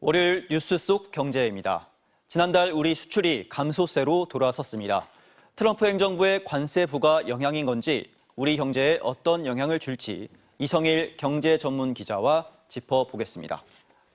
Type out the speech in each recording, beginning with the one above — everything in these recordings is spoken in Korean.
월요일 뉴스 속 경제입니다. 지난달 우리 수출이 감소세로 돌아섰습니다. 트럼프 행정부의 관세 부과 영향인 건지 우리 경제에 어떤 영향을 줄지 이성일 경제 전문 기자와 짚어보겠습니다.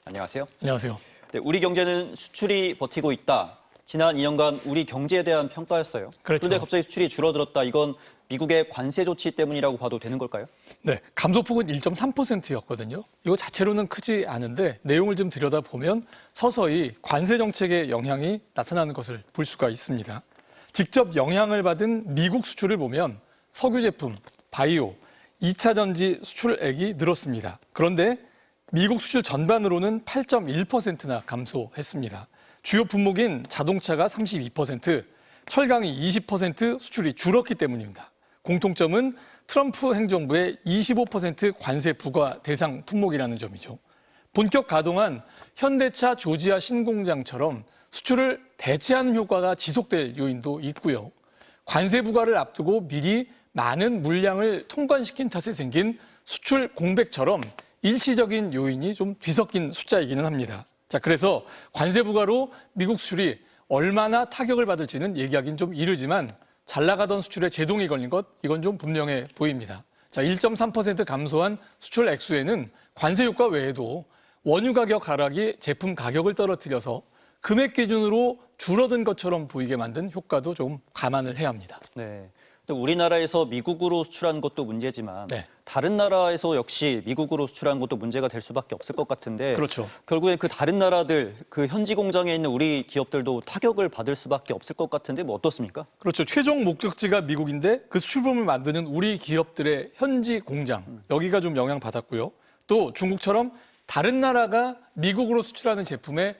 안녕하세요. 안녕하세요. 네, 우리 경제는 수출이 버티고 있다. 지난 2년간 우리 경제에 대한 평가였어요. 그렇죠. 그런데 갑자기 수출이 줄어들었다. 이건 미국의 관세 조치 때문이라고 봐도 되는 걸까요? 네, 감소폭은 1.3%였거든요. 이거 자체로는 크지 않은데 내용을 좀 들여다보면 서서히 관세 정책의 영향이 나타나는 것을 볼 수가 있습니다. 직접 영향을 받은 미국 수출을 보면 석유 제품, 바이오, 2차 전지 수출액이 늘었습니다. 그런데 미국 수출 전반으로는 8.1%나 감소했습니다. 주요 품목인 자동차가 32%, 철강이 20% 수출이 줄었기 때문입니다. 공통점은 트럼프 행정부의 25% 관세 부과 대상 품목이라는 점이죠. 본격 가동한 현대차 조지아 신공장처럼 수출을 대체하는 효과가 지속될 요인도 있고요. 관세 부과를 앞두고 미리 많은 물량을 통관시킨 탓에 생긴 수출 공백처럼 일시적인 요인이 좀 뒤섞인 숫자이기는 합니다. 자, 그래서 관세 부과로 미국 수출이 얼마나 타격을 받을지는 얘기하기는 좀 이르지만 잘 나가던 수출에 제동이 걸린 것, 이건 좀 분명해 보입니다. 자, 1.3% 감소한 수출 액수에는 관세 효과 외에도 원유 가격 하락이 제품 가격을 떨어뜨려서 금액 기준으로 줄어든 것처럼 보이게 만든 효과도 좀 감안을 해야 합니다. 네. 우리나라에서 미국으로 수출하는 것도 문제지만 네. 다른 나라에서 역시 미국으로 수출하는 것도 문제가 될 수밖에 없을 것 같은데 그렇죠. 결국엔 그 다른 나라들, 그 현지 공장에 있는 우리 기업들도 타격을 받을 수밖에 없을 것 같은데 뭐 어떻습니까? 그렇죠. 최종 목적지가 미국인데 그 수출품을 만드는 우리 기업들의 현지 공장, 여기가 좀 영향받았고요. 또 중국처럼 다른 나라가 미국으로 수출하는 제품에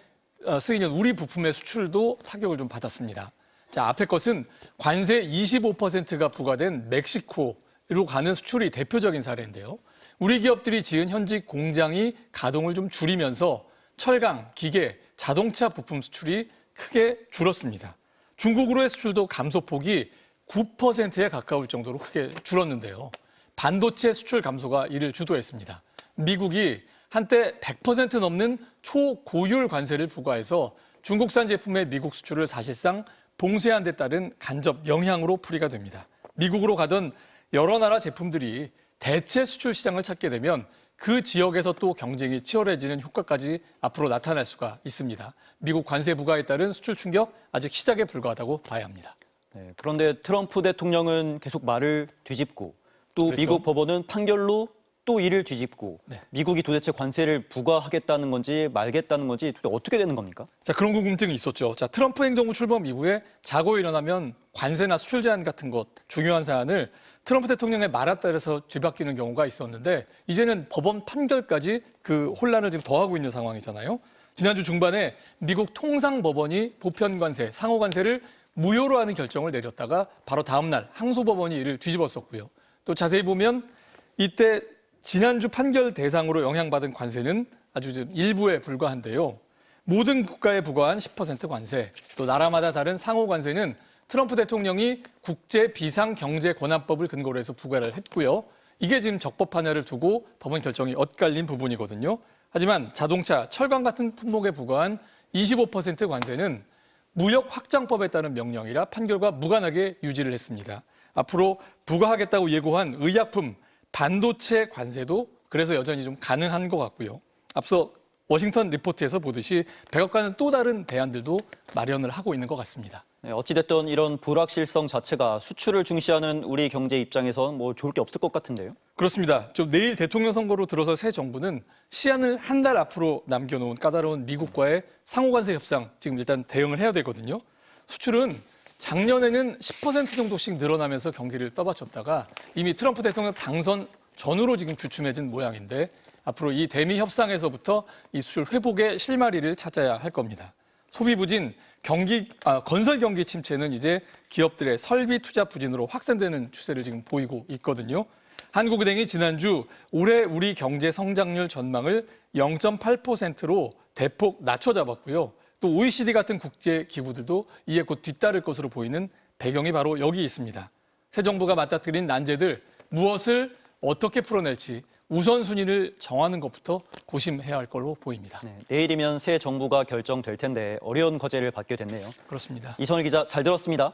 쓰이는 우리 부품의 수출도 타격을 좀 받았습니다. 자, 앞에 것은 관세 25%가 부과된 멕시코로 가는 수출이 대표적인 사례인데요. 우리 기업들이 지은 현지 공장이 가동을 좀 줄이면서 철강, 기계, 자동차 부품 수출이 크게 줄었습니다. 중국으로의 수출도 감소폭이 9%에 가까울 정도로 크게 줄었는데요. 반도체 수출 감소가 이를 주도했습니다. 미국이 한때 100% 넘는 초고율 관세를 부과해서 중국산 제품의 미국 수출을 사실상 봉쇄한 데 따른 간접 영향으로 풀이가 됩니다. 미국으로 가던 여러 나라 제품들이 대체 수출 시장을 찾게 되면 그 지역에서 또 경쟁이 치열해지는 효과까지 앞으로 나타날 수가 있습니다. 미국 관세 부과에 따른 수출 충격 아직 시작에 불과하다고 봐야 합니다. 네, 그런데 트럼프 대통령은 계속 말을 뒤집고 또 그렇죠. 미국 법원은 판결로 또 이를 뒤집고 네. 미국이 도대체 관세를 부과하겠다는 건지 말겠다는 건지 어떻게 되는 겁니까? 자, 그런 궁금증이 있었죠. 자, 트럼프 행정부 출범 이후에 자고 일어나면 관세나 수출 제한 같은 것 중요한 사안을 트럼프 대통령의 말에 따라서 뒤바뀌는 경우가 있었는데 이제는 법원 판결까지 그 혼란을 지금 더하고 있는 상황이잖아요. 지난주 중반에 미국 통상법원이 보편관세, 상호관세를 무효로 하는 결정을 내렸다가 바로 다음 날 항소법원이 이를 뒤집었었고요. 또 자세히 보면 이때 지난주 판결 대상으로 영향받은 관세는 아주 좀 일부에 불과한데요. 모든 국가에 부과한 10% 관세, 또 나라마다 다른 상호 관세는 트럼프 대통령이 국제 비상 경제 권한법을 근거로 해서 부과를 했고요. 이게 지금 적법하냐를 두고 법원 결정이 엇갈린 부분이거든요. 하지만 자동차, 철강 같은 품목에 부과한 25% 관세는 무역 확장법에 따른 명령이라 판결과 무관하게 유지를 했습니다. 앞으로 부과하겠다고 예고한 의약품, 반도체 관세도 그래서 여전히 좀 가능한 것 같고요. 앞서 워싱턴 리포트에서 보듯이 백악관은 또 다른 대안들도 마련을 하고 있는 것 같습니다. 네, 어찌됐든 이런 불확실성 자체가 수출을 중시하는 우리 경제 입장에선 뭐 좋을 게 없을 것 같은데요. 그렇습니다. 좀 내일 대통령 선거로 들어서 새 정부는 시한을 한 달 앞으로 남겨놓은 까다로운 미국과의 상호관세 협상 지금 일단 대응을 해야 되거든요. 수출은 작년에는 10% 정도씩 늘어나면서 경기를 떠받쳤다가 이미 트럼프 대통령 당선 전후로 지금 주춤해진 모양인데 앞으로 이 대미 협상에서부터 이 수출 회복의 실마리를 찾아야 할 겁니다. 소비 부진, 건설 경기 침체는 이제 기업들의 설비 투자 부진으로 확산되는 추세를 지금 보이고 있거든요. 한국은행이 지난주 올해 우리 경제 성장률 전망을 0.8%로 대폭 낮춰 잡았고요. 또 OECD 같은 국제 기구들도 이에 곧 뒤따를 것으로 보이는 배경이 바로 여기 있습니다. 새 정부가 맞닥뜨린 난제들 무엇을 어떻게 풀어낼지 우선순위를 정하는 것부터 고심해야 할 걸로 보입니다. 네, 내일이면 새 정부가 결정될 텐데 어려운 과제를 받게 됐네요. 그렇습니다. 이선일 기자 잘 들었습니다.